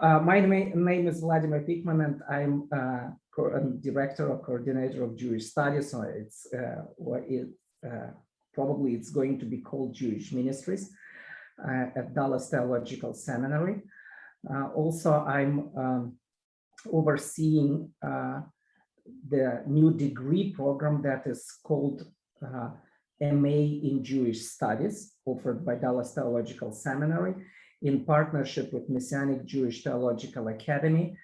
My name is Vladimir Pikman, and I'm director or coordinator of Jewish studies. So it's probably it's going to be called Jewish Ministries at Dallas Theological Seminary. Also, I'm overseeing the new degree program that is called MA in Jewish Studies, offered by Dallas Theological Seminary in partnership with Messianic Jewish Theological Academy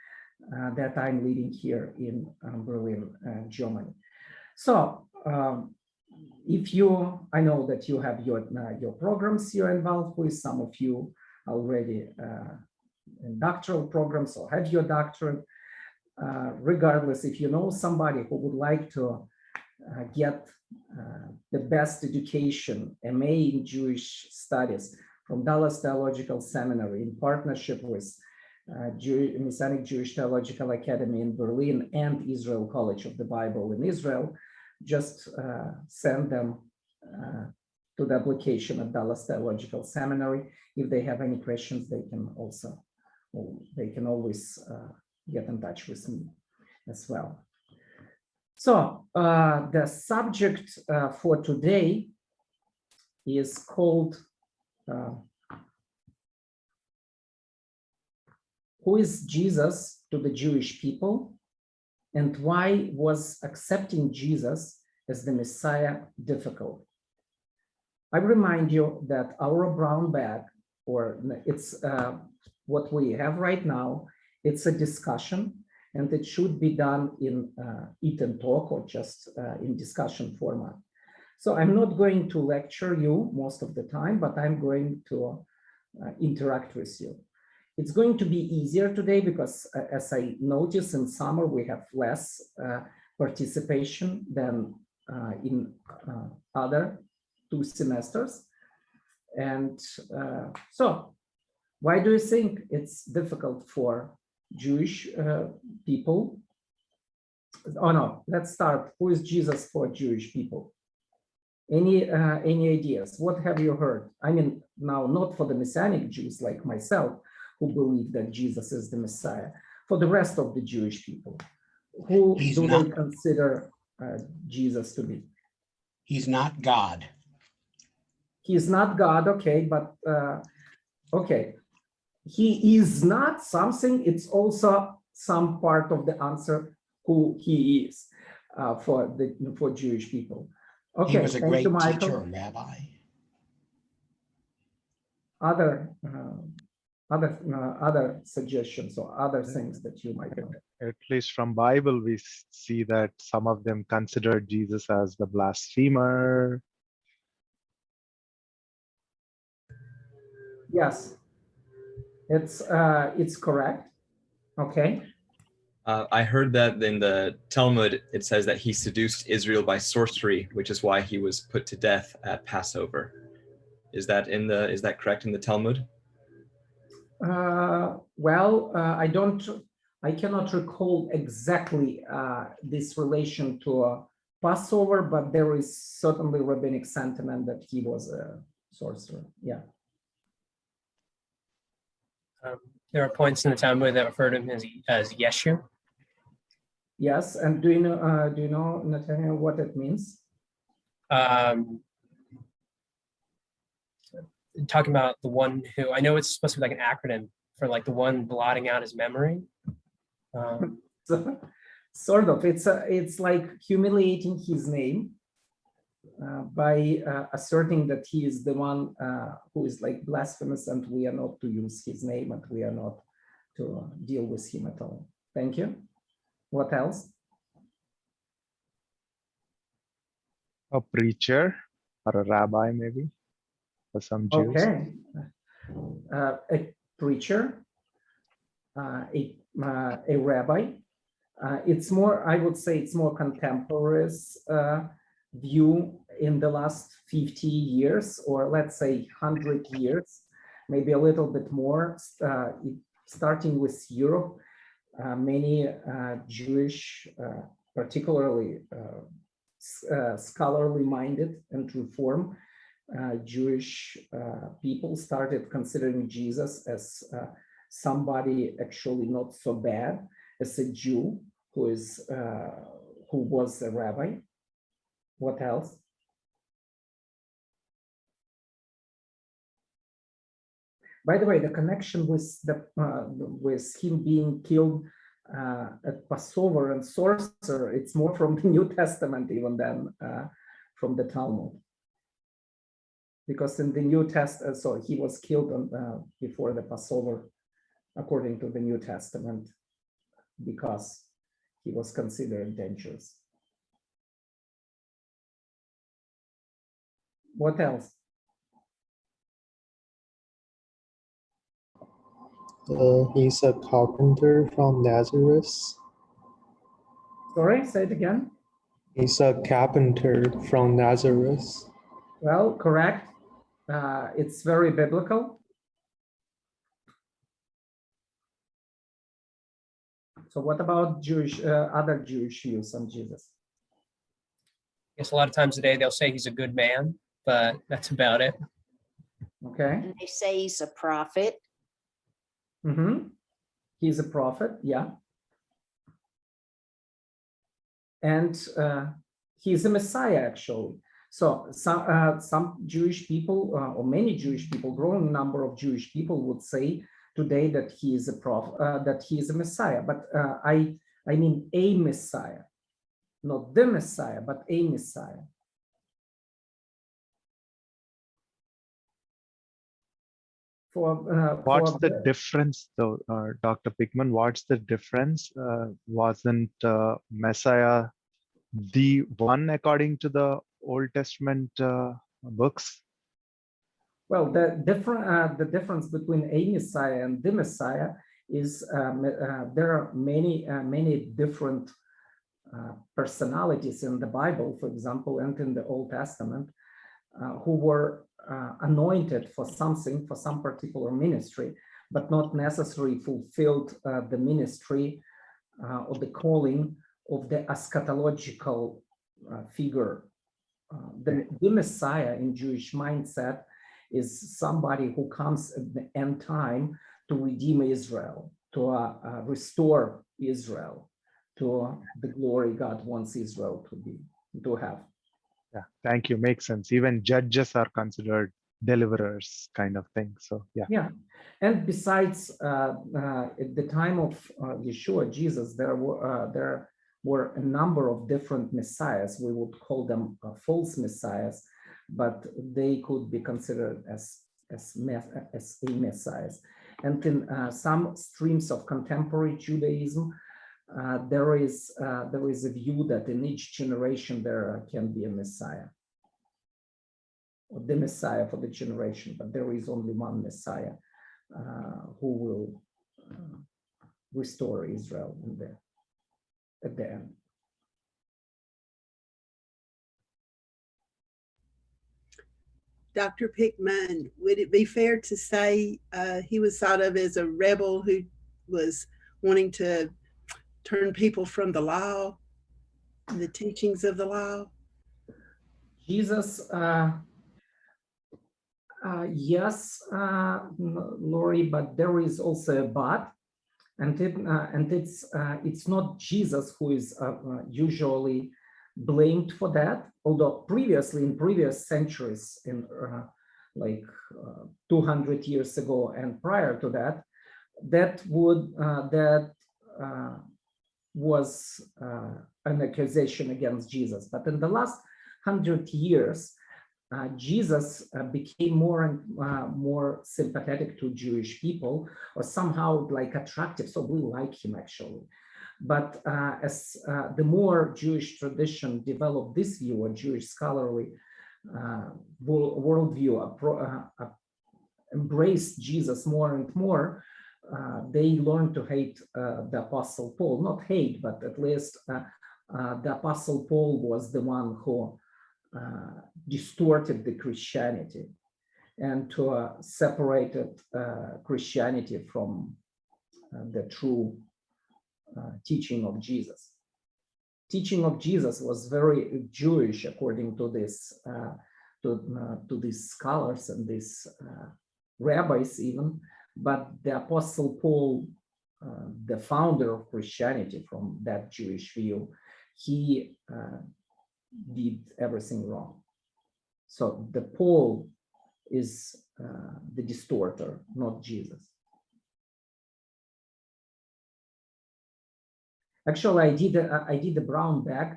that I'm leading here in Berlin, Germany. So I know that you have your programs you're involved with, some of you already in doctoral programs or have your doctorate. Regardless, if you know somebody who would like to get the best education, MA in Jewish Studies from Dallas Theological Seminary in partnership with Messianic Jewish Theological Academy in Berlin and Israel College of the Bible in Israel, just send them to the application at Dallas Theological Seminary. If they have any questions, they can always get in touch with me as well. So the subject for today is called who is Jesus to the Jewish people, and why was accepting Jesus as the Messiah difficult? I remind you that our brown bag, or it's what we have right now, it's a discussion, and it should be done in eat and talk or just in discussion format. So I'm not going to lecture you most of the time, but I'm going to interact with you. It's going to be easier today because as I noticed in summer, we have less participation than in other 2 semesters. And so why do you think it's difficult for Jewish people? Oh no, let's start. Who is Jesus for Jewish people? Any ideas? What have you heard? I mean, now not for the Messianic Jews like myself, who believe that Jesus is the Messiah. For the rest of the Jewish people, who do they consider Jesus to be? He's not God. He's not God, okay, but okay. He is not something, it's also some part of the answer who he is for Jewish people. Okay, he was a great you, teacher, Rabbi. Other suggestions or other things that you might know. At least from Bible, we see that some of them consider Jesus as the blasphemer. Yes, it's correct. Okay. I heard that in the Talmud, it says that he seduced Israel by sorcery, which is why he was put to death at Passover. Is that correct in the Talmud? Well, I cannot recall exactly this relation to Passover, but there is certainly rabbinic sentiment that he was a sorcerer. Yeah. There are points in the Talmud that refer to him as Yeshu. Yes, and do you know, Nathaniel, what it means? Talking about the one who, I know it's supposed to be like an acronym for like the one blotting out his memory. Sort of, it's like humiliating his name by asserting that he is the one who is like blasphemous, and we are not to use his name, and we are not to deal with him at all. Thank you. What else? A preacher or a rabbi, maybe, for some Jews. Okay. A preacher, a rabbi. It's more, I would say it's more contemporary view in the last 50 years, or let's say 100 years, maybe a little bit more, starting with Europe. Many Jewish, particularly scholarly minded and reform Jewish people started considering Jesus as somebody actually not so bad as a Jew who was a rabbi. What else? By the way, the connection with with him being killed at Passover and sorcerer, it's more from the New Testament even than from the Talmud. Because in the New Testament, so he was killed before the Passover, according to the New Testament, because he was considered dangerous. What else? He's a carpenter from Nazareth. Sorry, say it again. He's a carpenter from Nazareth. Well, correct. It's very biblical. So what about other Jewish views on Jesus? I guess a lot of times today they'll say he's a good man, but that's about it. Okay. And they say he's a prophet. Mm-hmm. He's a prophet, yeah. And he's a Messiah, actually. So some Jewish people, or many Jewish people, growing number of Jewish people would say today that he is a prophet, that he is a Messiah. But I mean a Messiah, not the Messiah, but a Messiah. What's the difference, though, Dr. Pikman? What's the difference? Wasn't Messiah the one according to the Old Testament books? Well, the difference between a Messiah and the Messiah is there are many different personalities in the Bible, for example, and in the Old Testament, who were anointed for something, for some particular ministry, but not necessarily fulfilled the ministry or the calling of the eschatological figure. The Messiah in Jewish mindset is somebody who comes at the end time to redeem Israel, to restore Israel to the glory God wants Israel to have. Yeah, thank you. Makes sense. Even judges are considered deliverers, kind of thing. So yeah. Yeah, and besides, at the time of Yeshua, Jesus, there were a number of different messiahs. We would call them false messiahs, but they could be considered as a messiahs. And in some streams of contemporary Judaism, there is a view that in each generation there can be a Messiah, or the Messiah for the generation, but there is only one Messiah who will restore Israel at the end. Dr. Pikman, would it be fair to say he was thought of as a rebel who was wanting to turn people from the law, the teachings of the law? Jesus, yes, Lori, but there is also a but, and it's not Jesus who is usually blamed for that. Although previously, in previous centuries, in like 200 years ago and prior to that, that was an accusation against Jesus. But in the last 100 years, Jesus became more and more sympathetic to Jewish people, or somehow like attractive. So we like him actually. But as the more Jewish tradition developed this view, or Jewish scholarly worldview, embraced Jesus more and more, they learned to hate the Apostle Paul. Not hate, but at least the Apostle Paul was the one who distorted the Christianity and separated Christianity from the true teaching of Jesus. Teaching of Jesus was very Jewish, according to this to these scholars and these rabbis even. but the Apostle Paul, the founder of Christianity from that Jewish view, he did everything wrong. So the Paul is the distorter, not Jesus. Actually, I did the brown bag,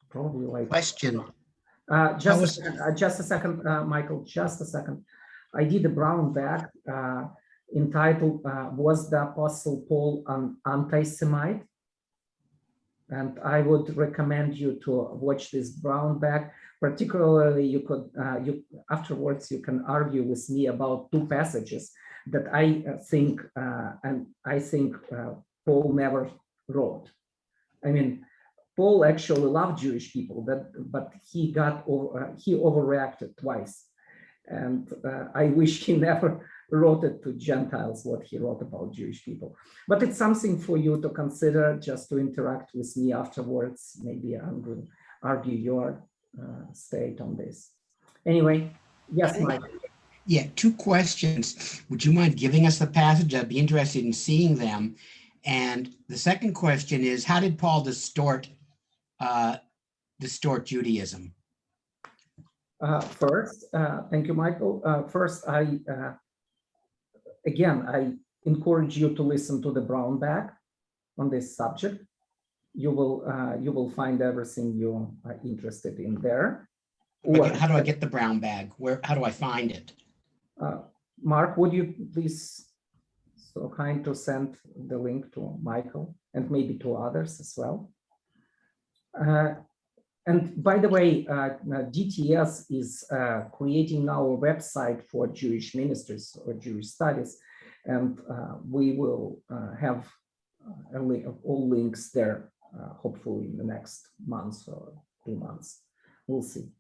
probably like Question. just a second, Michael, just a second. I did a brown bag entitled "Was the Apostle Paul an Anti-Semite?" And I would recommend you to watch this brown bag. Particularly, you could afterwards you can argue with me about two passages that I think Paul never wrote. I mean, Paul actually loved Jewish people, but he overreacted twice, and I wish he never wrote it to Gentiles what he wrote about Jewish people. But it's something for you to consider, just to interact with me afterwards. Maybe I'm going to argue your state on this. Anyway, yes, Mike. Yeah, two questions. Would you mind giving us the passage? I'd be interested in seeing them. And the second question is, how did Paul distort Judaism? First, thank you, Michael. First, I encourage you to listen to the brown bag on this subject. You will find everything you are interested in there. How do I get the brown bag? How do I find it? Mark, would you please so kind to send the link to Michael and maybe to others as well? And by the way, DTS is creating now a website for Jewish ministers or Jewish studies, and we will have all links there, hopefully in the next month or 2 months. We'll see.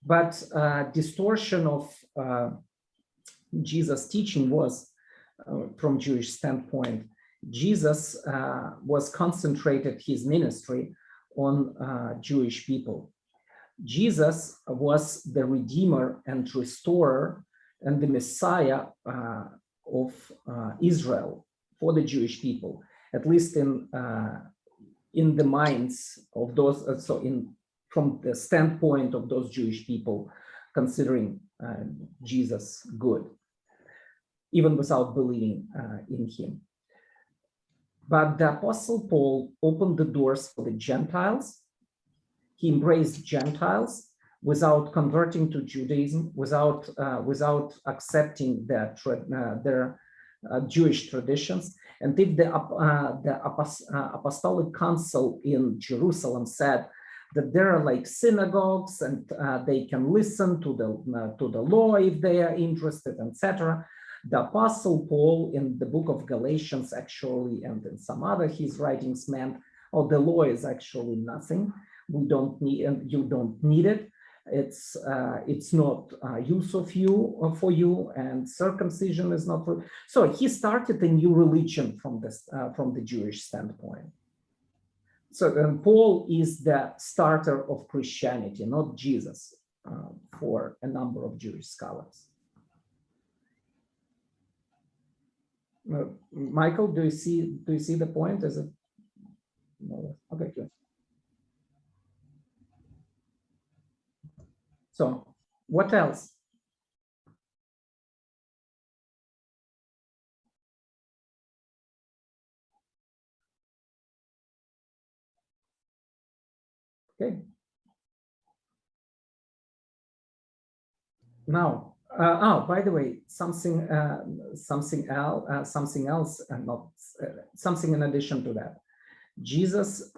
But distortion of Jesus' teaching was, from Jewish standpoint, Jesus was concentrated his ministry on Jewish people. Jesus was the Redeemer and Restorer and the Messiah of Israel for the Jewish people, at least in the minds of those. From the standpoint of those Jewish people, considering Jesus good, even without believing in him. But the Apostle Paul opened the doors for the Gentiles. He embraced Gentiles without converting to Judaism, without accepting their Jewish traditions. And if the Apostolic Council in Jerusalem said that there are like synagogues and they can listen to the law if they are interested, etc., the Apostle Paul in the book of Galatians actually, and in some other his writings, meant, oh, the law is actually nothing. We don't need, and you don't need it. It's not use of you for you, and circumcision is not for. So he started a new religion from the Jewish standpoint. So Paul is the starter of Christianity, not Jesus, for a number of Jewish scholars. Michael, do you see the point? Is it? No. Okay, good. So, what else? Okay. Now, by the way, something in addition to that. Jesus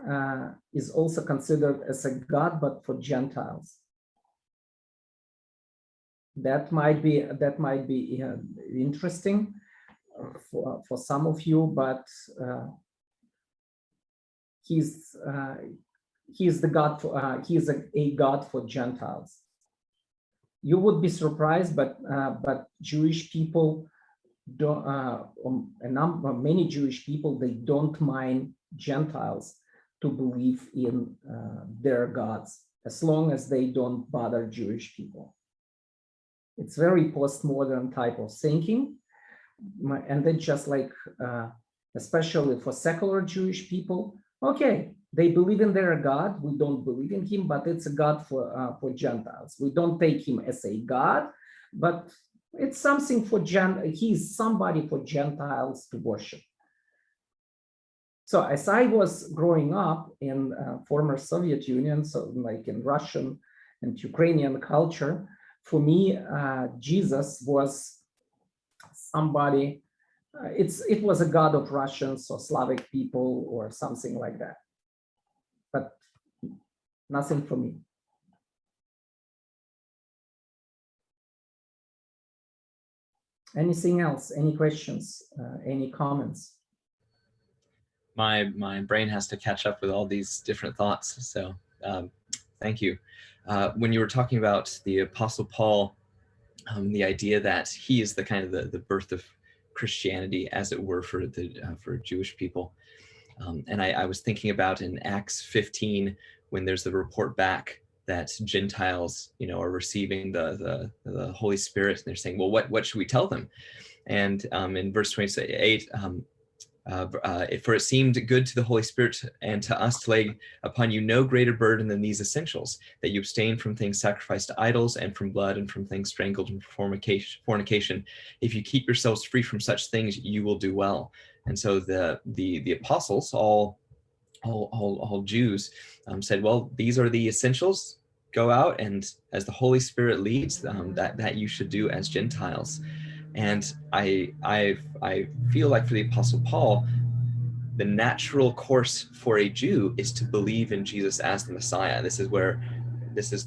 is also considered as a God, but for Gentiles. That might be interesting for some of you, but he's the God for he is a God for Gentiles. You would be surprised, but Jewish people don't. Many Jewish people, they don't mind Gentiles to believe in their gods, as long as they don't bother Jewish people. It's very postmodern type of thinking. And then just like, especially for secular Jewish people, okay, they believe in their God. We don't believe in him, but it's a God for Gentiles. We don't take him as a God, but it's something for he's somebody for Gentiles to worship. So as I was growing up in former Soviet Union, so like in Russian and Ukrainian culture, for me, Jesus was somebody, it was a God of Russians or Slavic people or something like that, but nothing for me. Anything else? Any questions? Any comments? My brain has to catch up with all these different thoughts. So thank you. When you were talking about the Apostle Paul, the idea that he is the kind of the birth of Christianity, as it were, for Jewish people. And I was thinking about in Acts 15, when there's the report back that Gentiles, are receiving the Holy Spirit, and they're saying, well, what should we tell them? And in verse 28, for it seemed good to the Holy Spirit and to us to lay upon you no greater burden than these essentials, that you abstain from things sacrificed to idols and from blood and from things strangled and fornication. If you keep yourselves free from such things, you will do well. And so the apostles, all Jews, said, well, these are the essentials. Go out, and as the Holy Spirit leads, that you should do as Gentiles. And I feel like for the Apostle Paul, the natural course for a Jew is to believe in Jesus as the Messiah. This is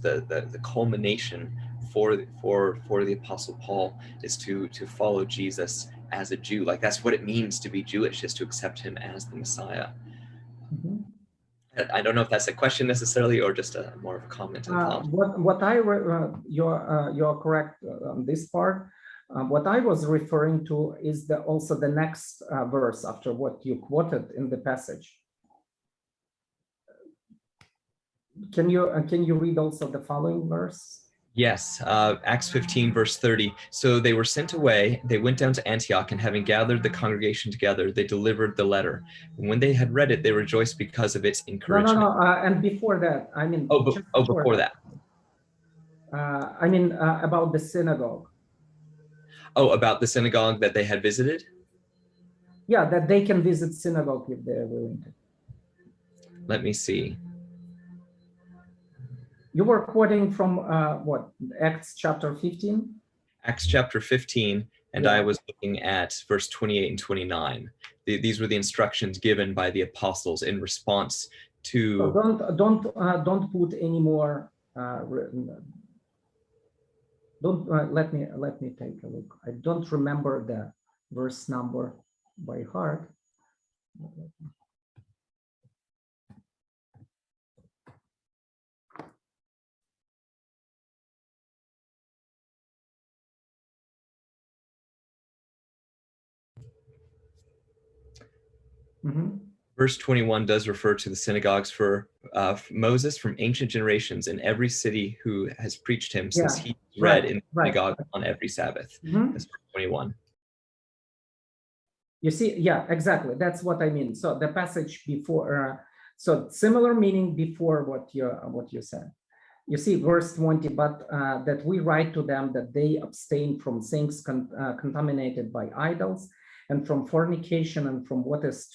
the culmination for the Apostle Paul, is to follow Jesus as a Jew. Like, that's what it means to be Jewish, is to accept him as the Messiah. Mm-hmm. I don't know if that's a question necessarily, or just a more of a comment and thought. You're correct on this part. What I was referring to is also the next verse after what you quoted in the passage. Can you read also the following verse? Yes, Acts 15, verse 30. So they were sent away, they went down to Antioch, and having gathered the congregation together, they delivered the letter. And when they had read it, they rejoiced because of its encouragement. No, and before that, I mean... before that. About the synagogue. Oh, about the synagogue that they had visited? Yeah, that they can visit synagogue if they're willing to. Let me see. You were quoting from what? Acts chapter 15? Acts chapter 15, and Yeah. I was looking at verse 28 and 29. These were the instructions given by the apostles in response to... So don't put any more... let me take a look. I don't remember the verse number by heart. Mm-hmm. Verse 21 does refer to the synagogues for Moses from ancient generations in every city who has preached him, since he read in the synagogue on every Sabbath. Mm-hmm. That's verse 21. You see, yeah, exactly. That's what I mean. So the passage before, so similar meaning before what you said. You see, verse 20, but that we write to them that they abstain from things contaminated by idols, and from fornication, and from what is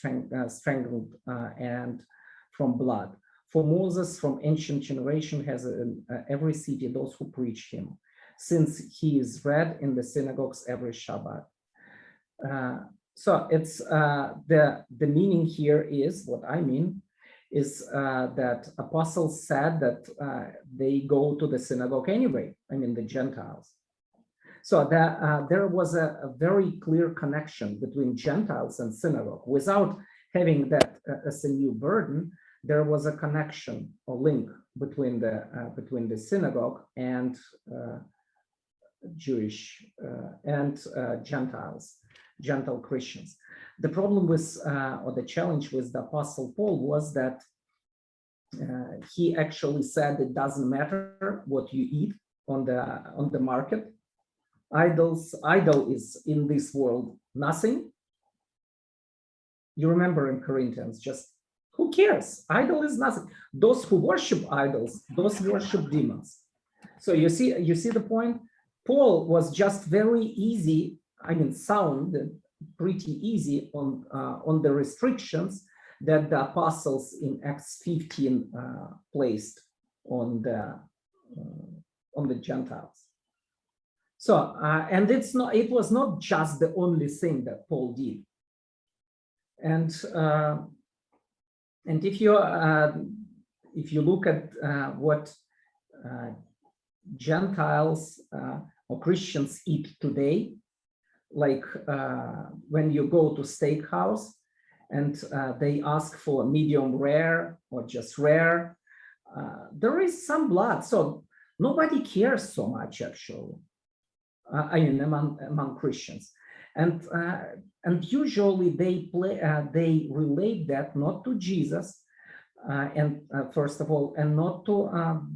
strangled, and from blood. For Moses from ancient generation has in every city those who preach him, since he is read in the synagogues every Shabbat. So it's the meaning here is, what I mean is that apostles said that they go to the synagogue anyway, I mean the Gentiles. So there was a very clear connection between Gentiles and synagogue. Without having that as a new burden, there was a connection or link between the synagogue and Jewish and Gentiles, Gentile Christians. The problem with, or the challenge with the Apostle Paul was that he actually said it doesn't matter what you eat on the market. Idol is in this world nothing. You remember in Corinthians, just who cares? Idol is nothing. Those who worship idols, those worship demons. So you see the point? Paul was just very easy, sounded pretty easy on the restrictions that the apostles in Acts 15 placed on the Gentiles. So and it was not just the only thing that Paul did. And if you look at what Gentiles or Christians eat today, like when you go to steakhouse and they ask for medium rare or just rare, there is some blood, so nobody cares so much actually. Among Christians, and usually they relate that not to Jesus, first of all, and not to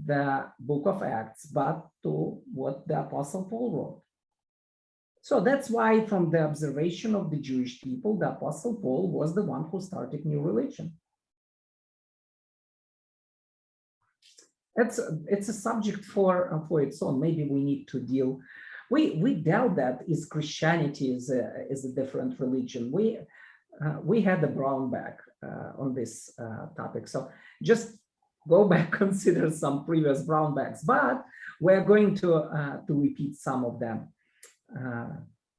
the book of Acts, but to what the Apostle Paul wrote. So that's why, from the observation of the Jewish people, the Apostle Paul was the one who started new religion. It's a subject for its own. Maybe we need to deal. We doubt that Christianity is a different religion. We had a brown bag on this topic. So just go back, consider some previous brown bags, but we're going to repeat some of them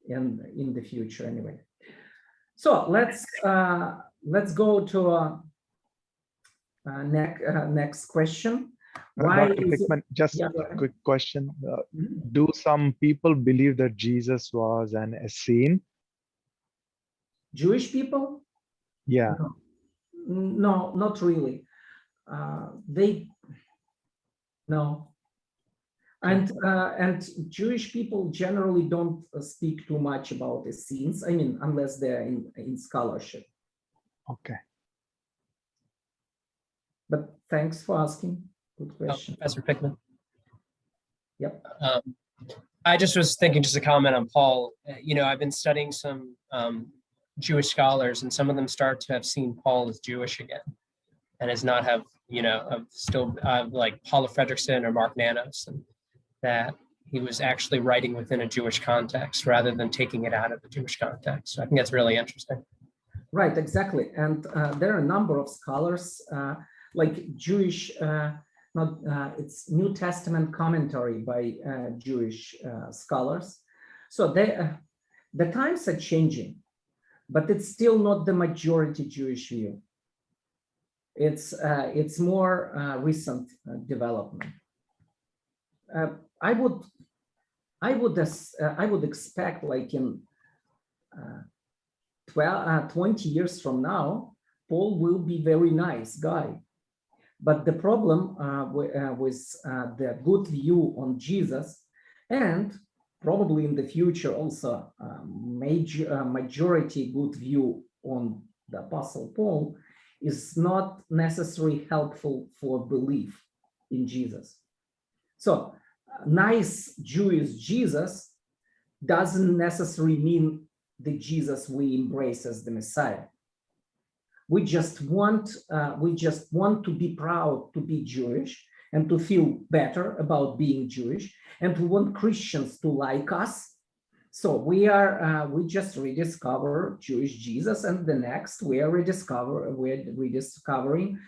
in the future anyway. So let's go to next question. Why Dr. Pikman, just a quick question. Do some people believe that Jesus was an Essene? Jewish people? Yeah. No, not really. No. And Jewish people generally don't speak too much about Essenes, unless they're in scholarship. Okay. But thanks for asking. Good question. Professor Pikman. Yep. I just was thinking, just a comment on Paul. I've been studying some Jewish scholars, and some of them start to have seen Paul as Jewish again, and as not have, still like Paula Fredrickson or Mark Nanos, and that he was actually writing within a Jewish context rather than taking it out of the Jewish context. So I think that's really interesting. Right, exactly. And there are a number of scholars like Jewish. It's New Testament commentary by Jewish scholars. So the times are changing, but it's still not the majority Jewish view. It's more recent development. I would expect, like in 20 years from now, Paul will be very nice guy. But the problem with the good view on Jesus, and probably in the future also majority good view on the Apostle Paul, is not necessarily helpful for belief in Jesus. So nice Jewish Jesus doesn't necessarily mean the Jesus we embrace as the Messiah. We just want to be proud to be Jewish and to feel better about being Jewish, and we want Christians to like us. So we just rediscover Jewish Jesus, and the next we're rediscovering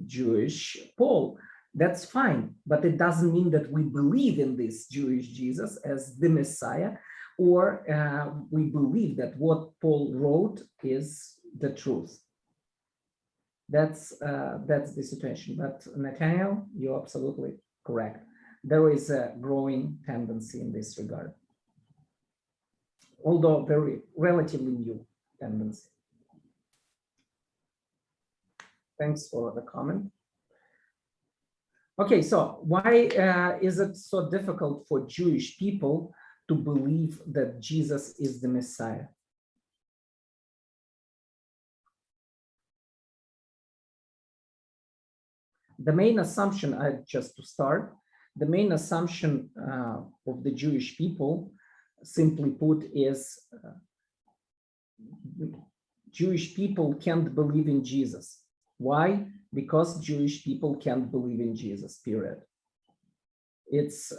Jewish Paul. That's fine, but it doesn't mean that we believe in this Jewish Jesus as the Messiah, or we believe that what Paul wrote is the truth. That's the situation. But Nathaniel, you're absolutely correct. There is a growing tendency in this regard, although very relatively new tendency. Thanks for the comment. Okay, so why is it so difficult for Jewish people to believe that Jesus is the Messiah? The main assumption, the main assumption of the Jewish people simply put, is Jewish people can't believe in Jesus. Why? Because Jewish people can't believe in Jesus, period. It's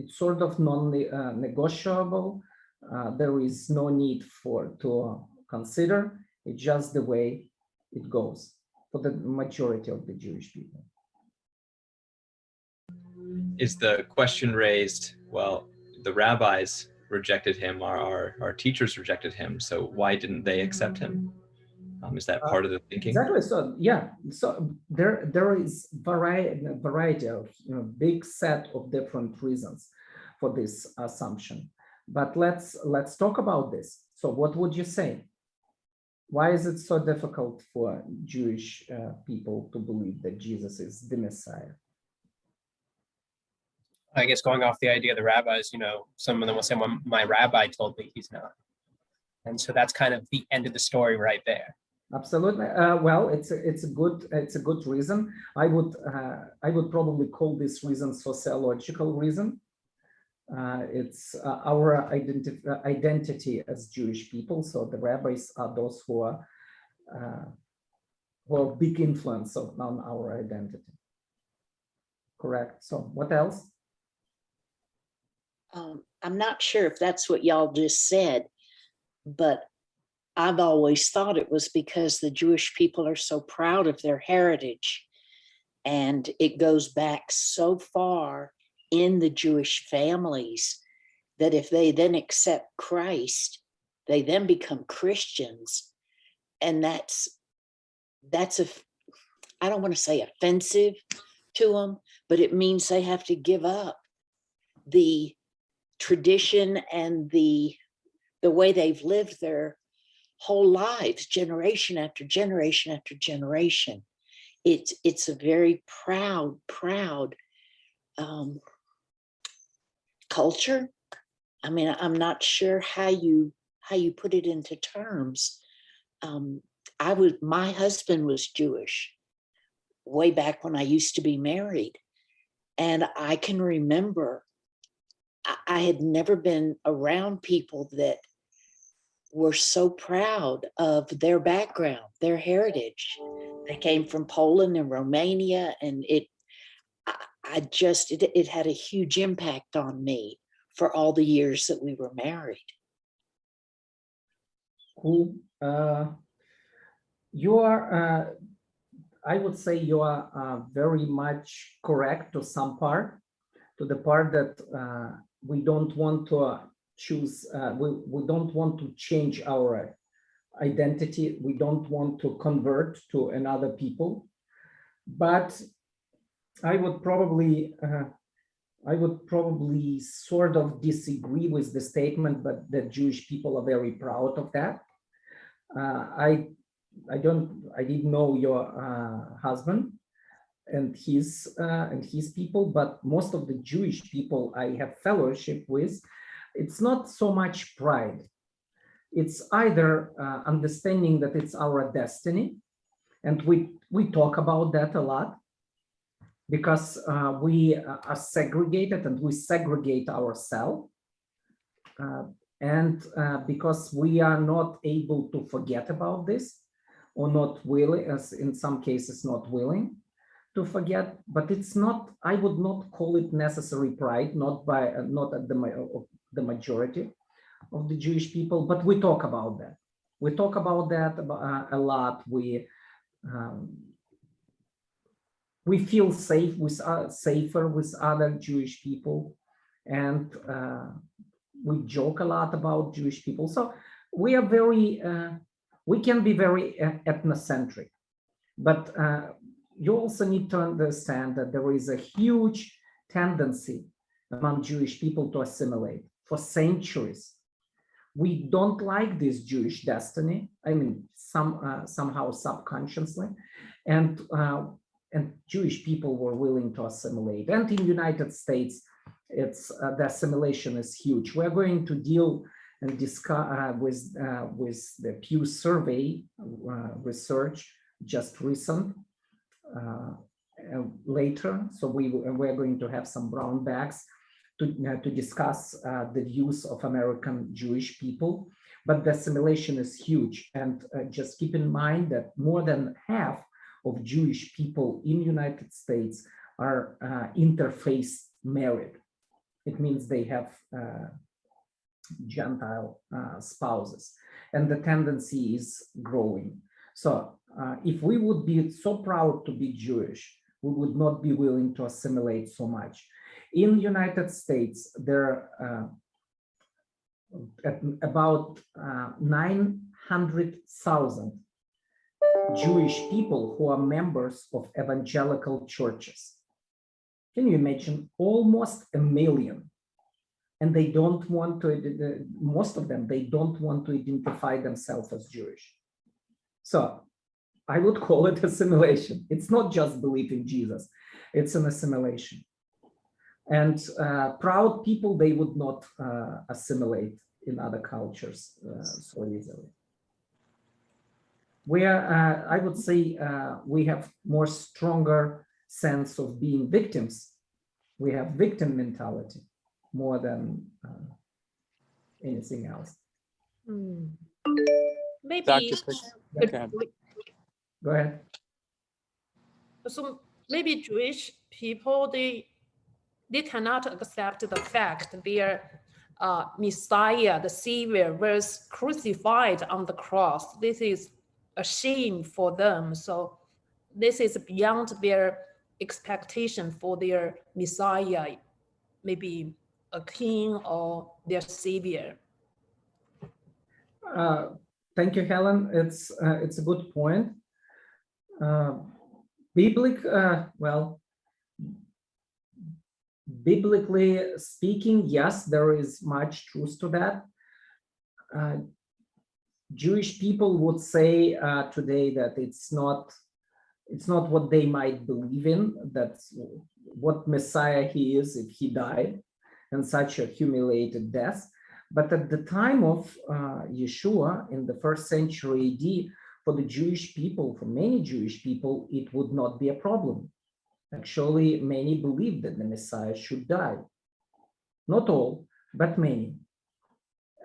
sort of non-negotiable. There is no need to consider. It's just the way it goes for the majority of the Jewish people. Is the question raised, well, the rabbis rejected him, our teachers rejected him, so why didn't they accept him? Is that part of the thinking? Exactly. So yeah. So there is variety of big set of different reasons for this assumption. But let's talk about this. So what would you say? Why is it so difficult for Jewish people to believe that Jesus is the Messiah? I guess going off the idea of the rabbis, some of them will say, well, my rabbi told me he's not. And so that's kind of the end of the story right there. Absolutely. Well, it's a good reason. I would probably call this reason sociological reason. It's our identity as Jewish people. So the rabbis are those who are big influence on our identity. Correct. So what else? I'm not sure if that's what y'all just said, but I've always thought it was because the Jewish people are so proud of their heritage, and it goes back so far in the Jewish families that if they then accept Christ, they then become Christians. And that's I don't want to say offensive to them, but it means they have to give up the tradition and the way they've lived their whole lives, generation after generation after generation. It's a very proud culture. I mean, I'm not sure how you put it into terms. My husband was Jewish way back when I used to be married, and I can remember I had never been around people that were so proud of their background, their heritage. They came from Poland and Romania, and it had a huge impact on me for all the years that we were married. Cool. You are, I would say you are very much correct to some part, to the part that we don't want to choose, we don't want to change our identity. We don't want to convert to another people. But I would probably sort of disagree with the statement, but that Jewish people are very proud of that. I didn't know your husband and his people, but most of the Jewish people I have fellowship with, it's not so much pride. It's either understanding that it's our destiny, and we talk about that a lot, because we are segregated and we segregate ourselves, and because we are not able to forget about this, or not willing, as in some cases not willing to forget. But it's not, I would not call it necessary pride, not at the majority of the Jewish people, but we talk about that. We talk about that a lot. We feel safer with other Jewish people, and we joke a lot about Jewish people. So we are we can be very ethnocentric, but you also need to understand that there is a huge tendency among Jewish people to assimilate for centuries. We don't like this Jewish destiny. I mean, somehow subconsciously, and Jewish people were willing to assimilate. And in the United States, the assimilation is huge. We're going to deal and discuss with the Pew survey research, just recent, later. So we're going to have some brown bags to discuss the views of American Jewish people, but the assimilation is huge. And just keep in mind that more than half of Jewish people in the United States are interfaith married. It means they have Gentile spouses, and the tendency is growing. So if we would be so proud to be Jewish, we would not be willing to assimilate so much. In the United States, there are about 900,000 Jewish people who are members of evangelical churches. Can you imagine? Almost a million. And they don't want to, most of them, they don't want to identify themselves as Jewish. So I would call it assimilation. It's not just belief in Jesus, it's an assimilation. And proud people, they would not assimilate in other cultures so easily. Where I would say we have more stronger sense of being victims. We have victim mentality more than anything else. Maybe Yeah. Go ahead. so maybe Jewish people they cannot accept the fact their Messiah, the Savior, was crucified on the cross. This is a shame for them. So this is beyond their expectation for their Messiah, maybe a king or their Savior. Thank you, Helen. It's a good point. Biblically speaking, yes, there is much truth to that. Jewish people would say today that it's not what they might believe in, that's what Messiah he is if he died and such a humiliated death. But at the time of Yeshua in the 1st century AD, for the Jewish people, for many Jewish people, it would not be a problem. Actually, many believed that the Messiah should die. Not all, but many.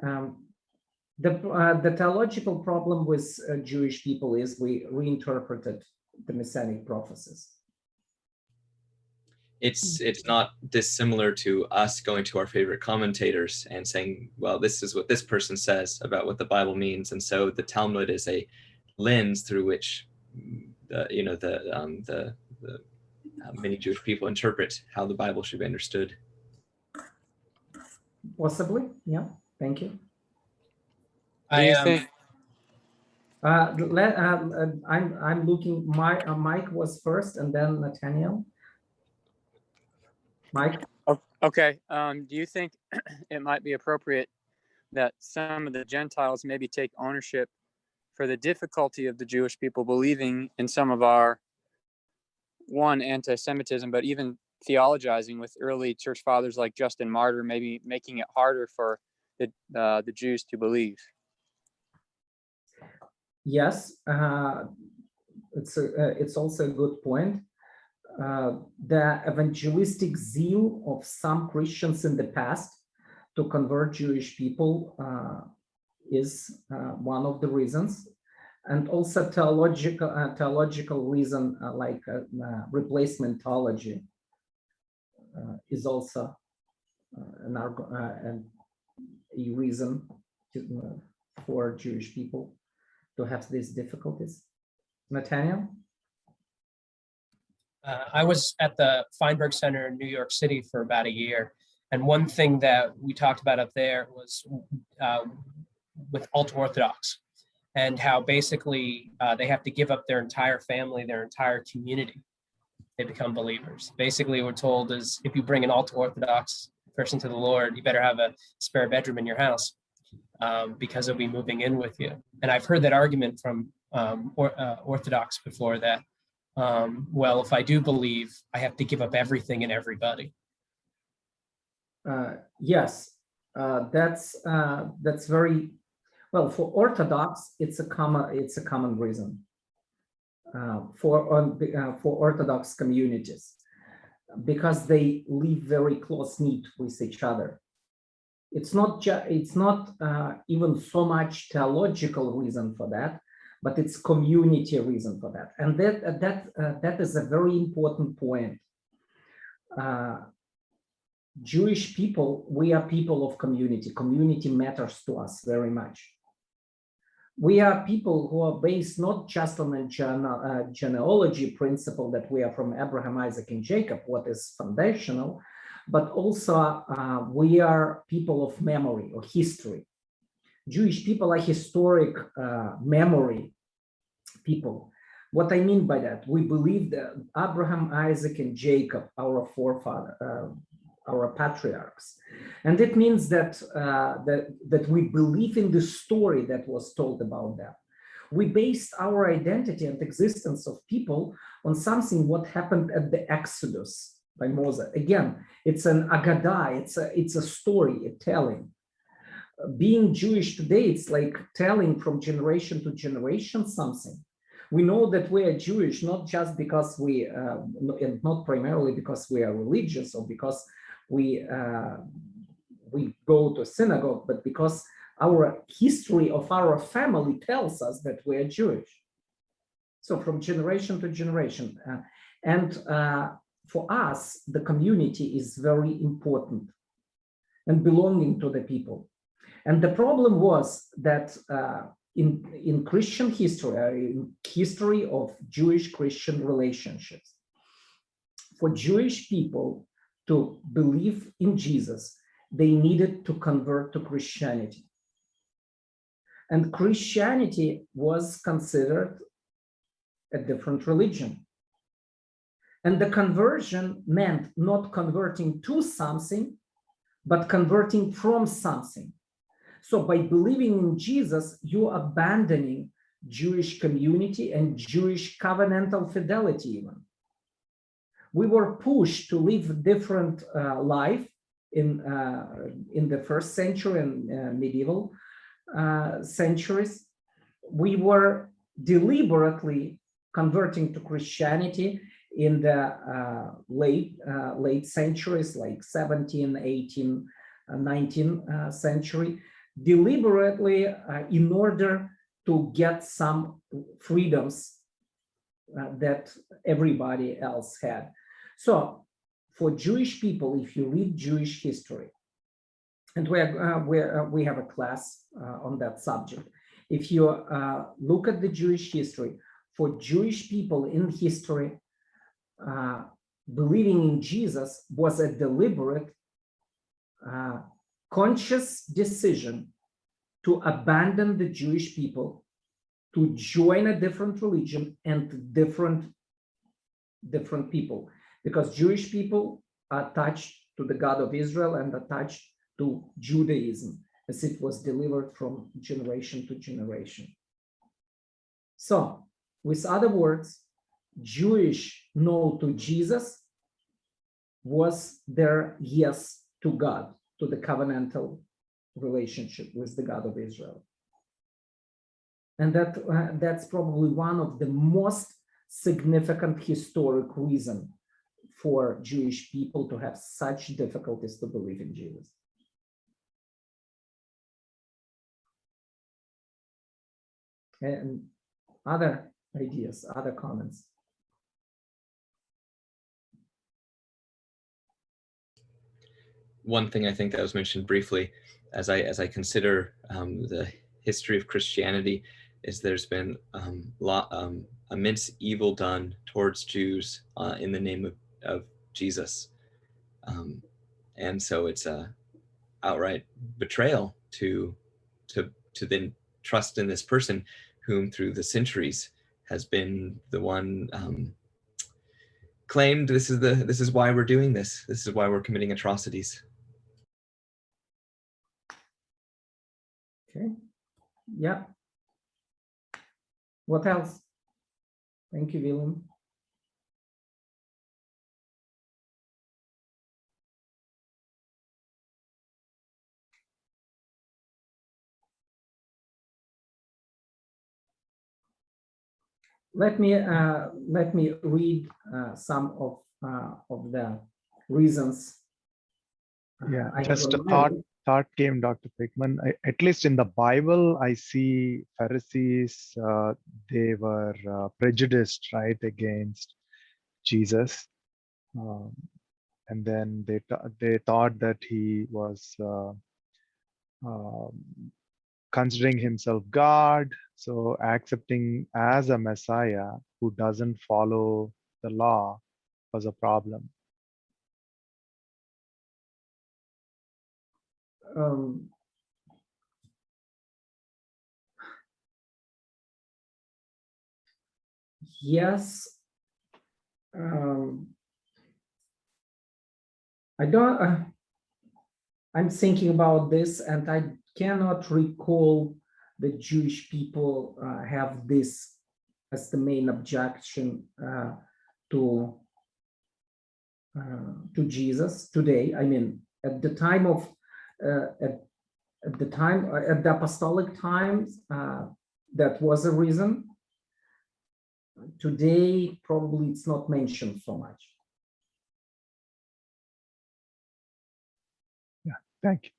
The theological problem with Jewish people is we reinterpreted the Messianic prophecies. It's not dissimilar to us going to our favorite commentators and saying, well, this is what this person says about what the Bible means. And so the Talmud is a lens through which many Jewish people interpret how the Bible should be understood. Possibly, yeah. Thank you. I I'm looking. Mike was first, and then Nathaniel. Mike. Okay. Do you think it might be appropriate that some of the Gentiles maybe take ownership for the difficulty of the Jewish people believing in some of our anti-Semitism, but even theologizing with early church fathers like Justin Martyr, maybe making it harder for the Jews to believe? Yes, it's also a good point. The evangelistic zeal of some Christians in the past to convert Jewish people is one of the reasons, and also theological reason like replacement theology is also a reason for Jewish people to have these difficulties. Nathaniel? I was at the Feinberg Center in New York City for about a year. And one thing that we talked about up there was with ultra-Orthodox and how basically they have to give up their entire family, their entire community. They become believers. Basically, we're told is if you bring an ultra-Orthodox person to the Lord, you better have a spare bedroom in your house because they'll be moving in with you. And I've heard that argument from Orthodox before that, well, if I do believe, I have to give up everything and everybody. Yes, that's very well for Orthodox. It's a common reason for Orthodox communities. because they live very close knit with each other. It's not even so much theological reason for that, but it's community reason for that. And that is a very important point. Jewish people, we are people of community. Community matters to us very much. We are people who are based not just on a genealogy principle that we are from Abraham, Isaac, and Jacob, what is foundational, but also we are people of memory or history. Jewish people are historic memory people. What I mean by that, we believe that Abraham, Isaac, and Jacob, our forefather, our patriarchs. And it means that, that we believe in the story that was told about them. We based our identity and existence of people on something what happened at the Exodus by Moses. Again, it's an Agadah, it's a story, a telling. Being Jewish today, it's like telling from generation to generation something. We know that we are Jewish, not just because we, and not primarily because we are religious or because we go to synagogue, but because our history of our family tells us that we are Jewish. So from generation to generation. For us, the community is very important and belonging to the people. And the problem was that in Christian history, in history of Jewish-Christian relationships, for Jewish people to believe in Jesus, they needed to convert to Christianity. And Christianity was considered a different religion. And the conversion meant not converting to something, but converting from something. So by believing in Jesus, you're abandoning Jewish community and Jewish covenantal fidelity even. We were pushed to live a different life in the first century and medieval centuries. We were deliberately converting to Christianity in the late centuries, like 17th, 18th, 19th century, deliberately in order to get some freedoms that everybody else had. So for Jewish people, if you read Jewish history, and we have a class on that subject, if you look at the Jewish history, for Jewish people in history, believing in Jesus was a deliberate, conscious decision to abandon the Jewish people, to join a different religion and different people, because Jewish people are attached to the God of Israel and attached to Judaism, as it was delivered from generation to generation. So, with other words, Jewish no to Jesus was their yes to God, to the covenantal relationship with the God of Israel. And that's probably one of the most significant historic reason for Jewish people to have such difficulties to believe in Jesus. And other ideas, other comments? One thing I think that was mentioned briefly as I consider the history of Christianity is there's been immense evil done towards Jews in the name of Jesus. And so it's a outright betrayal to then trust in this person whom through the centuries has been the one claimed this is why we're doing this. This is why we're committing atrocities. Okay, yeah. What else? Thank you, Willem. let me read some of the reasons. Yeah, I have just a on my list. thought came, Dr. Pikman. At least in the Bible, I see Pharisees, they were prejudiced, right, against Jesus. And then they thought that he was considering himself God, so accepting as a Messiah who doesn't follow the law was a problem. Yes, I don't. I'm thinking about this, and I cannot recall the Jewish people have this as the main objection to Jesus today. I mean, at the time of at the apostolic times, that was a reason. Today, probably it's not mentioned so much. Yeah, thank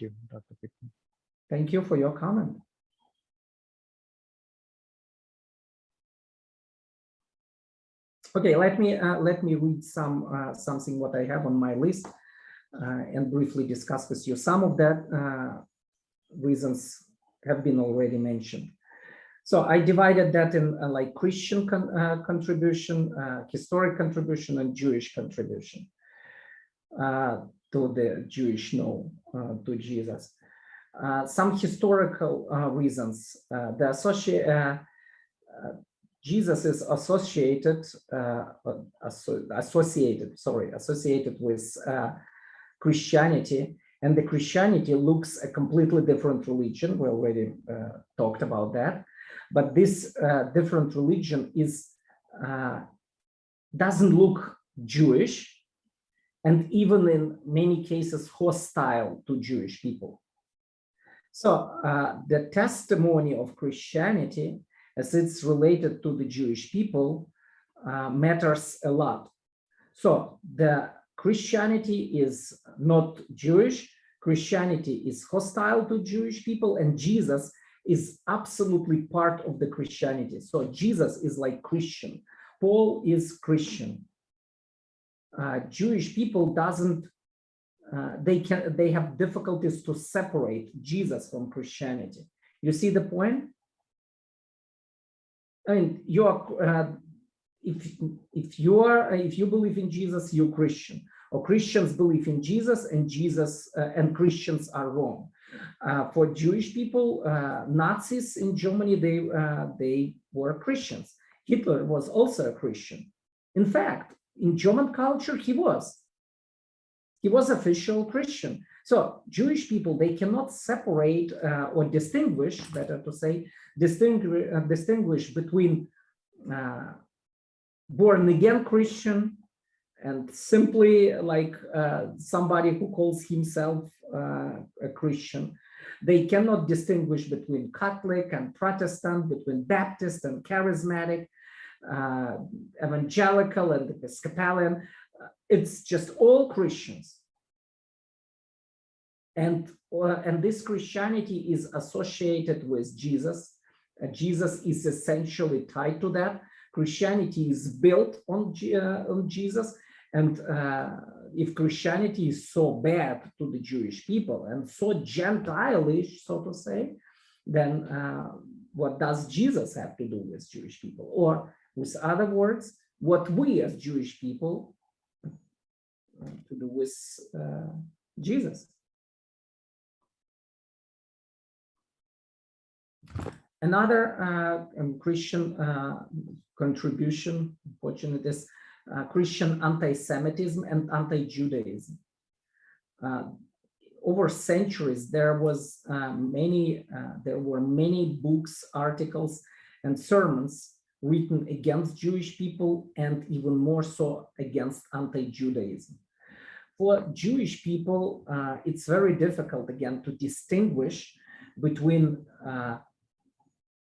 you, Dr. Pikman. Thank you for your comment. Okay, let me read something what I have on my list and briefly discuss with you. Some of that reasons have been already mentioned. So I divided that in like Christian contribution, historic contribution, and Jewish contribution to the Jewish no to Jesus. Some historical reasons. Jesus is associated with Christianity, and the Christianity looks a completely different religion. We already talked about that, but this different religion is doesn't look Jewish, and even in many cases hostile to Jewish people. So the testimony of Christianity, as it's related to the Jewish people, matters a lot. So the Christianity is not Jewish, Christianity is hostile to Jewish people, and Jesus is absolutely part of the Christianity. So Jesus is like Christian, Paul is Christian. Jewish people they have difficulties to separate Jesus from Christianity. You see the point? I mean, if you believe in Jesus, you're Christian, or Christians believe in Jesus, and Christians are wrong. For Jewish people, Nazis in Germany, they were Christians. Hitler was also a Christian. In fact, in German culture, he was official Christian. So Jewish people, they cannot separate or distinguish, better to say, distinguish between born again Christian and simply like somebody who calls himself a Christian. They cannot distinguish between Catholic and Protestant, between Baptist and Charismatic, Evangelical and Episcopalian. It's just all Christians. And this Christianity is associated with Jesus. Jesus is essentially tied to that. Christianity is built on Jesus. And if Christianity is so bad to the Jewish people and so Gentile-ish, so to say, then what does Jesus have to do with Jewish people? Or with other words, what we as Jewish people to do with Jesus? Another Christian contribution, unfortunately, is Christian anti-Semitism and anti-Judaism. Over centuries, there were many books, articles, and sermons written against Jewish people, and even more so against anti-Judaism. For Jewish people, it's very difficult, again, to distinguish between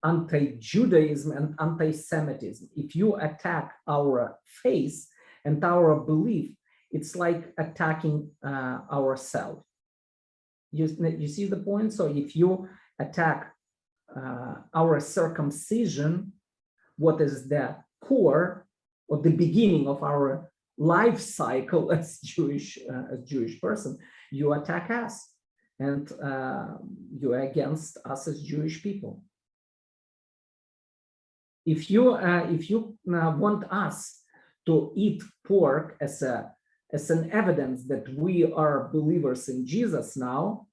anti-Judaism and anti-Semitism. If you attack our faith and our belief, it's like attacking ourselves. You see the point? So if you attack our circumcision, what is the core or the beginning of our life cycle as Jewish person, you attack us, and you are against us as Jewish people. If you want us to eat pork as an evidence that we are believers in Jesus now,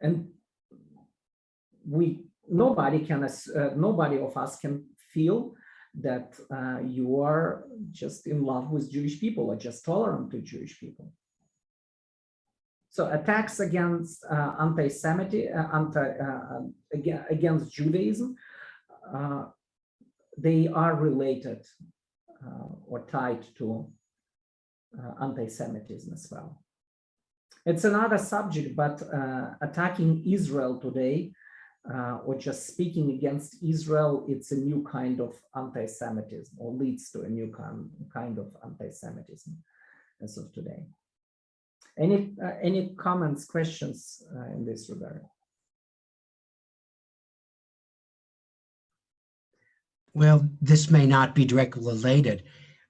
and nobody of us can feel that you are just in love with Jewish people or just tolerant to Jewish people. So attacks against against Judaism, they are related or tied to anti-Semitism as well. It's another subject, but attacking Israel today or just speaking against Israel, it's a new kind of anti-Semitism, or leads to a new kind of anti-Semitism as of today. Any comments, questions in this regard? Well, this may not be directly related.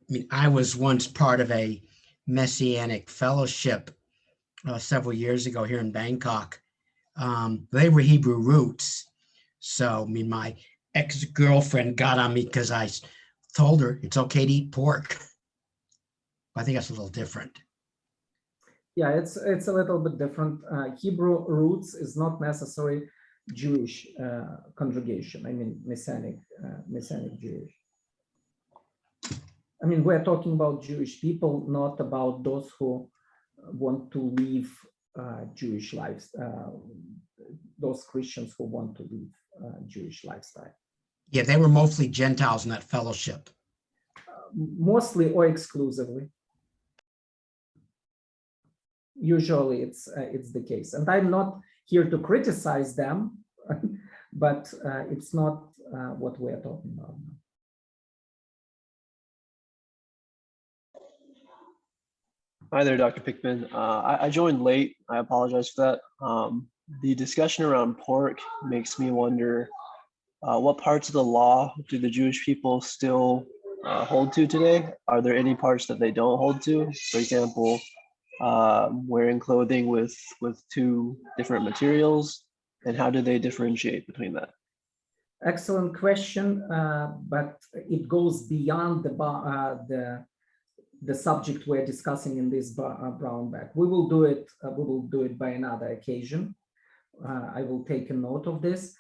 I mean, I was once part of a Messianic fellowship several years ago here in Bangkok. They were Hebrew roots. So, I mean, my ex-girlfriend got on me because I told her it's okay to eat pork. I think that's a little different. Yeah, it's a little bit different. Hebrew roots is not necessarily Jewish congregation. I mean, Messianic Jewish. I mean, we're talking about Jewish people, not about those who want to live Jewish lives, those Christians who want to live Jewish lifestyle. Yeah, they were mostly Gentiles in that fellowship. Mostly or exclusively. Usually it's the case. And I'm not here to criticize them, but it's not what we're talking about now. Hi there, Dr. Pikman. I joined late. I apologize for that. The discussion around pork makes me wonder what parts of the law do the Jewish people still hold to today? Are there any parts that they don't hold to? For example, wearing clothing with two different materials, and how do they differentiate between that? Excellent question, but it goes beyond the subject we're discussing in this brown bag. We will do it. We will do it by another occasion. I will take a note of this.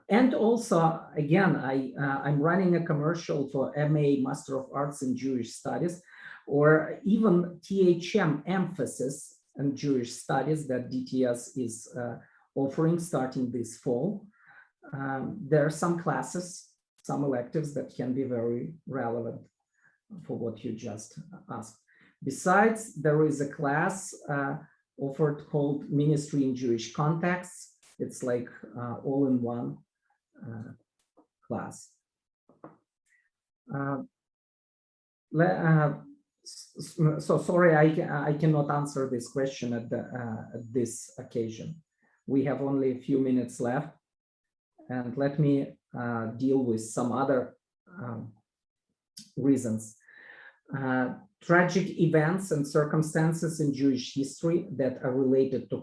And also, again, I'm running a commercial for MA, Master of Arts in Jewish Studies, or even THM emphasis on Jewish studies that DTS is offering starting this fall. There are some classes, some electives that can be very relevant for what you just asked. Besides, there is a class offered called Ministry in Jewish Contexts. It's like all-in-one class. So sorry, I cannot answer this question at this occasion. We have only a few minutes left, and let me deal with some other reasons. Tragic events and circumstances in Jewish history that are related to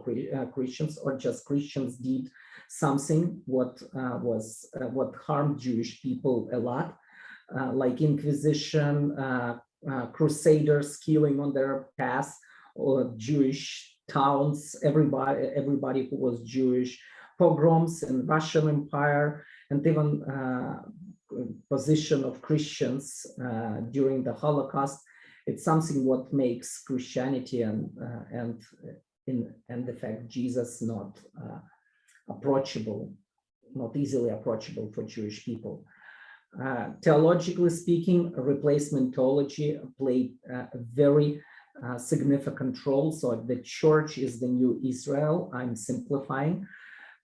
Christians, or just Christians did something what harmed Jewish people a lot, like Inquisition, Crusaders killing on their path, or Jewish towns, everybody who was Jewish, pogroms in Russian Empire, and even position of Christians during the Holocaust. It's something what makes Christianity and the fact Jesus not approachable, not easily approachable for Jewish people. Theologically speaking, replacement theology played a very significant role. So the church is the new Israel. I'm simplifying.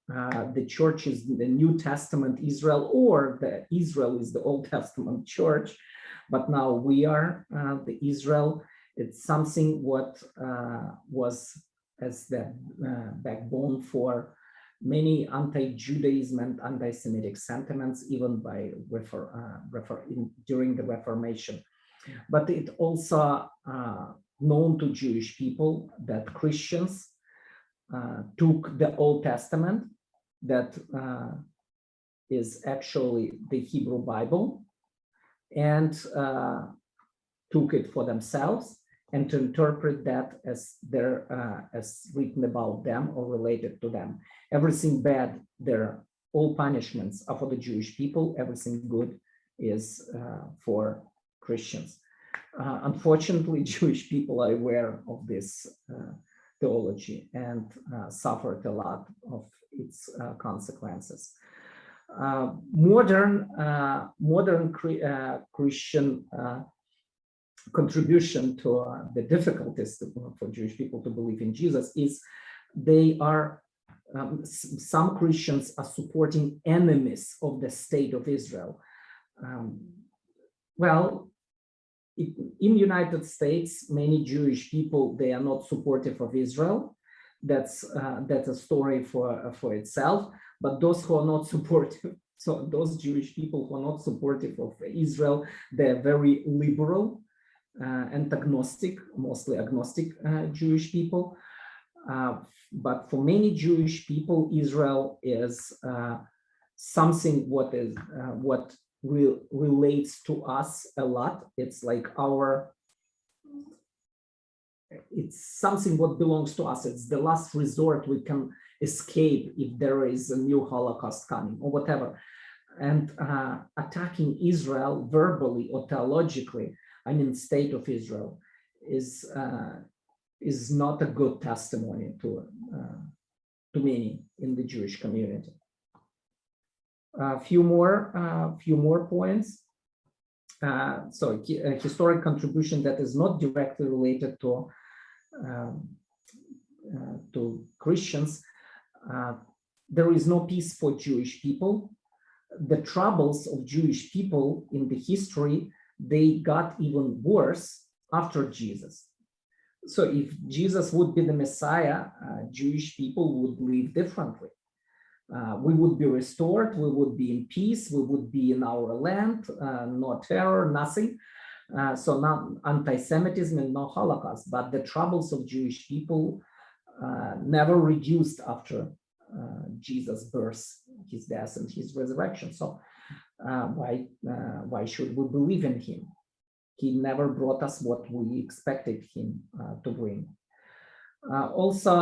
the church is the New Testament Israel, or the Israel is the Old Testament church, but now we are the Israel. It's something what was as the backbone for many anti-Judaism and anti-Semitic sentiments, even by during the Reformation. But it also known to Jewish people that Christians took the Old Testament, that is actually the Hebrew Bible, and took it for themselves and to interpret that as their as written about them or related to them. Everything bad, all punishments are for the Jewish people. Everything good is for Christians. Unfortunately, Jewish people are aware of this theology and suffered a lot of its consequences. Modern Christian contribution to the difficulties for Jewish people to believe in Jesus is they are some Christians are supporting enemies of the state of Israel. Well, in United States, many Jewish people, they are not supportive of Israel. That's a story for itself. But those who are not supportive, so those Jewish people who are not supportive of Israel, they're very liberal and agnostic, mostly agnostic Jewish people. But for many Jewish people, Israel is something what relates to us a lot. It's like it's something what belongs to us. It's the last resort we can escape if there is a new Holocaust coming or whatever. And attacking Israel verbally or theologically, I mean, state of Israel, is not a good testimony to many in the Jewish community. A few more points. So a historic contribution that is not directly related to Christians. There is no peace for Jewish people. The troubles of Jewish people in the history, they got even worse after Jesus. So if Jesus would be the Messiah, Jewish people would live differently. We would be restored, we would be in peace, we would be in our land, no terror, nothing. So not anti-Semitism and no Holocaust, but the troubles of Jewish people never reduced after Jesus' birth, his death, and his resurrection. So why should we believe in him? He never brought us what we expected him to bring. Also,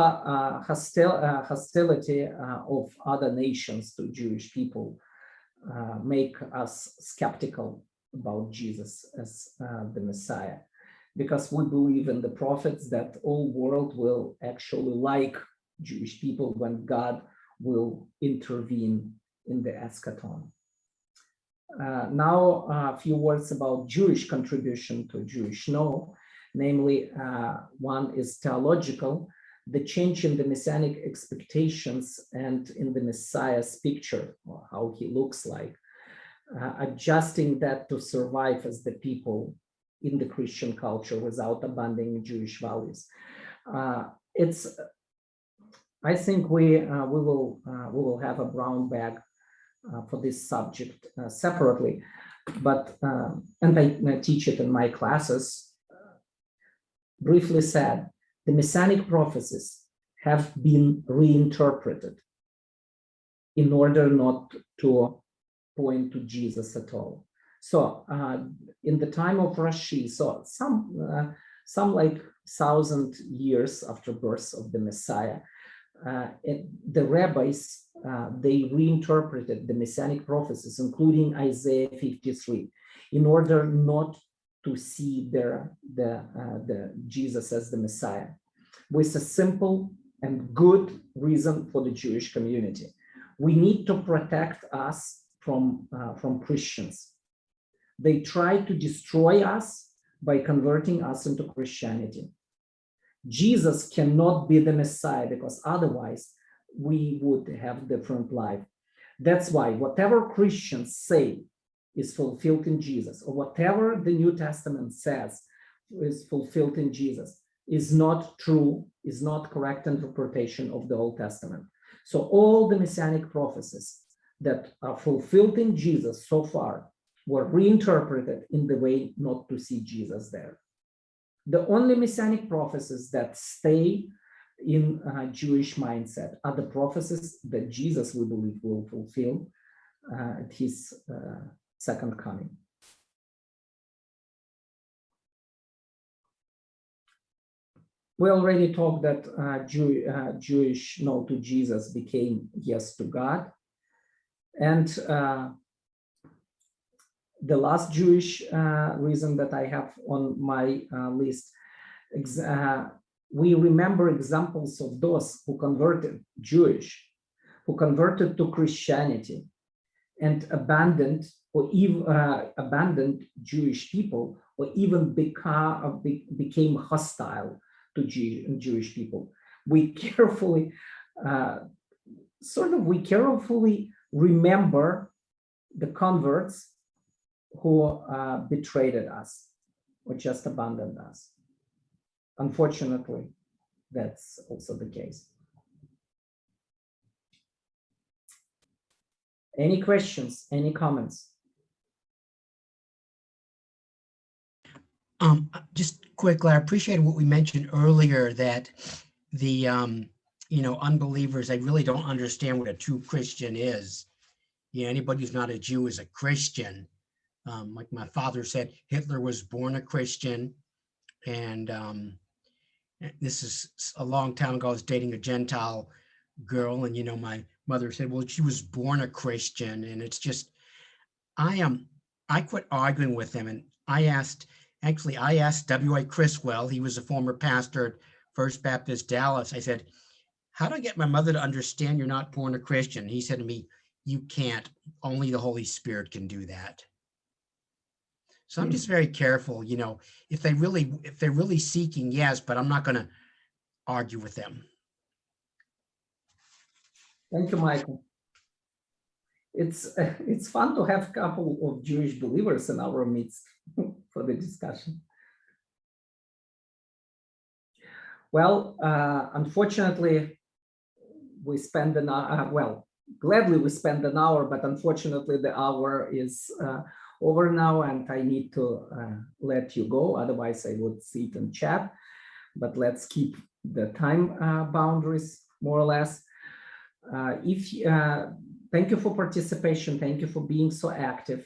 hostility of other nations to Jewish people make us skeptical about Jesus as the Messiah, because we believe in the prophets that all world will actually like Jewish people when God will intervene in the eschaton. Now, a few words about Jewish contribution to Jewish know. Namely, one is theological, the change in the messianic expectations and in the Messiah's picture, or how he looks like, adjusting that to survive as the people in the Christian culture without abandoning Jewish values. I think we will have a brown bag for this subject separately, but and I teach it in my classes. Briefly said, the messianic prophecies have been reinterpreted in order not to point to Jesus at all. So in the time of Rashi, so some like 1,000 years after birth of the Messiah, the rabbis, they reinterpreted the messianic prophecies, including Isaiah 53, in order not to see the Jesus as the Messiah, with a simple and good reason for the Jewish community. We need to protect us from Christians. They try to destroy us by converting us into Christianity. Jesus cannot be the Messiah, because otherwise we would have different life. That's why whatever Christians say is fulfilled in Jesus, or whatever the New Testament says is fulfilled in Jesus, is not true, is not correct interpretation of the Old Testament. So all the messianic prophecies that are fulfilled in Jesus so far were reinterpreted in the way not to see Jesus there. The only messianic prophecies that stay in Jewish mindset are the prophecies that Jesus, we believe, will fulfill at his second coming. We already talked that Jewish no to Jesus became yes to God. And the last Jewish reason that I have on my list, we remember examples of those who converted Jewish, who converted to Christianity and abandoned or even abandoned Jewish people, or even became hostile to Jewish people. We carefully, remember the converts who betrayed us or just abandoned us. Unfortunately, that's also the case. Any questions, any comments? Just quickly, I appreciate what we mentioned earlier, that the unbelievers, they really don't understand what a true Christian is. Anybody who's not a Jew is a Christian. Like my father said, Hitler was born a Christian, and this is a long time ago. I was dating a Gentile girl, and my mother said, well, she was born a Christian. And it's just, I quit arguing with them, and I asked W.A. Criswell, he was a former pastor at First Baptist Dallas. I said, how do I get my mother to understand you're not born a Christian? He said to me, you can't, only the Holy Spirit can do that. So I'm just very careful, if they're really seeking, yes, but I'm not going to argue with them. Thank you, Michael. It's fun to have a couple of Jewish believers in our midst for the discussion. Well, unfortunately, we spend an hour, gladly we spend an hour, but unfortunately the hour is over now, and I need to let you go. Otherwise, I would sit and chat, but let's keep the time boundaries more or less. Thank you for participation. Thank you for being so active.